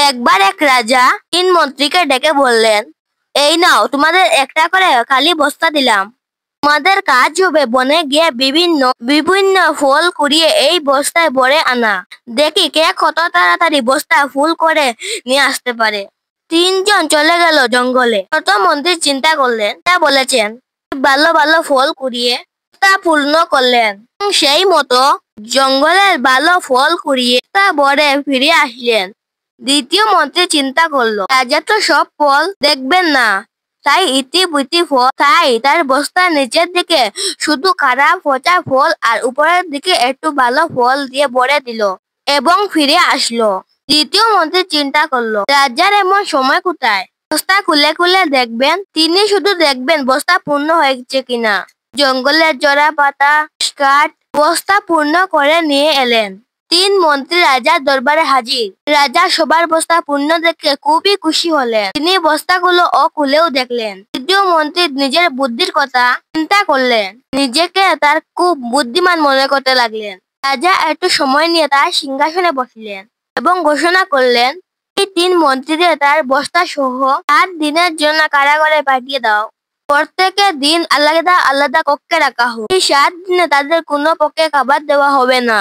একবার এক রাজা 3 মন্ত্রীকে ডেকে বললেন, এই নাও, তোমাদের একটা করে খালি বস্তা দিলাম। তোমাদের কাজ হবে বনে গিয়ে বিভিন্ন বিভিন্ন ফল কুড়িয়ে এই বস্তায় ভরে আনা। দেখি কে কত তাড়াতাড়ি বস্তা ফুল করে নিয়ে আসতে পারে। 3জন চলে গেল জঙ্গলে। ছোট মন্ত্রী চিন্তা করলেন, তা বলেছেন, ভালো ভালো ফল কুড়িয়ে তা পূর্ণ করলেন। সেই মতো জঙ্গলের ভালো ফল কুড়িয়ে তা ভরে ফিরে আসলেন। দ্বিতীয় মন্ত্রী চিন্তা করলো, রাজা তো সব ফল দেখবেন না, তাই ইতিবৃত্তি ফল, তাই তার বস্তার নিচের দিকে শুধু খারাপ পচা ফল আর উপরের দিকে একটু ভালো ফল দিয়ে ভরে দিল এবং ফিরে আসলো। দ্বিতীয় মন্ত্রী চিন্তা করলো, রাজার এমন সময় কোথায়? বস্তা খুলে খুলে দেখবেন, তিনি শুধু দেখবেন বস্তা পূর্ণ হয়েছে কিনা। জঙ্গলের জোড়া পাতা কাঠ বস্তা পূর্ণ করে নিয়ে এলেন। 3 মন্ত্রী রাজার দরবারে হাজির। রাজা সবার বস্তা পূর্ণ দেখে খুবই খুশি হলেন। তিনি বস্তাগুলো খুলেও দেখলেন। তৃতীয় মন্ত্রী নিজের বুদ্ধির কথা চিন্তা করলেন, নিজেকে তার খুব বুদ্ধিমান মনে করতে লাগলেন। রাজা একটু সময় নিয়ে তার সিংহাসনে বসলেন এবং ঘোষণা করলেন, এই 3 মন্ত্রীদের তার বস্তা সহ 7 দিনের জন্য কারাগারে পাঠিয়ে দাও। প্রত্যেকের দিন আলাদা আলাদা কক্ষে রাখা হোক। এই 7 দিনে তাদের কোনো পক্ষে খাবার দেওয়া হবে না।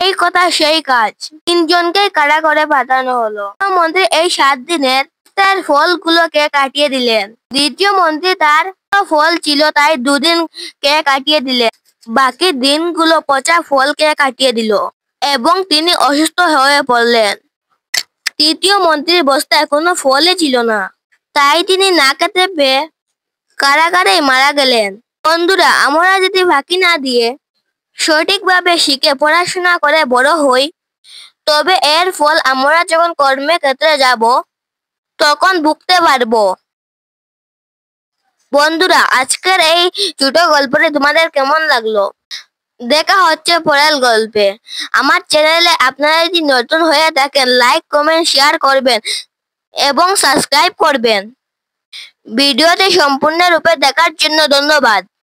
এই কথা সেই কাজ। 3জনকে কারাগারে পাঠানো হলো। মন্ত্রী এই 7 দিনের তার ফলগুলোকে কাটিয়ে দিলেন। দ্বিতীয় মন্ত্রী তার ফল ছিল তাই 2 দিন কে কাটিয়ে দিলেন। বাকি দিনগুলো পচা ফলকে কাটিয়ে দিল এবং তিনি অসুস্থ হয়ে পড়লেন। তৃতীয় মন্ত্রীর বস্তায় কোনো ফলই ছিল না, তাই তিনি না খেতে পেয়ে কারাগারেই মারা গেলেন। বন্ধুরা, আমরা যদি ফাঁকি না দিয়ে সঠিকভাবে শিখে পড়াশোনা করে বড় হই, তবে এর ফল আমরা যখন কর্মক্ষেত্রে যাব তখন ভুগতে পারবো। বন্ধুরা, আজকের এই ছোট গল্পটি তোমাদের কেমন লাগলো? দেখা হচ্ছে পরের গল্পে। আমার চ্যানেলে আপনারা যদি নতুন হয়ে থাকেন, লাইক, কমেন্ট, শেয়ার করবেন এবং সাবস্ক্রাইব করবেন। ভিডিওটি সম্পূর্ণরূপে দেখার জন্য ধন্যবাদ।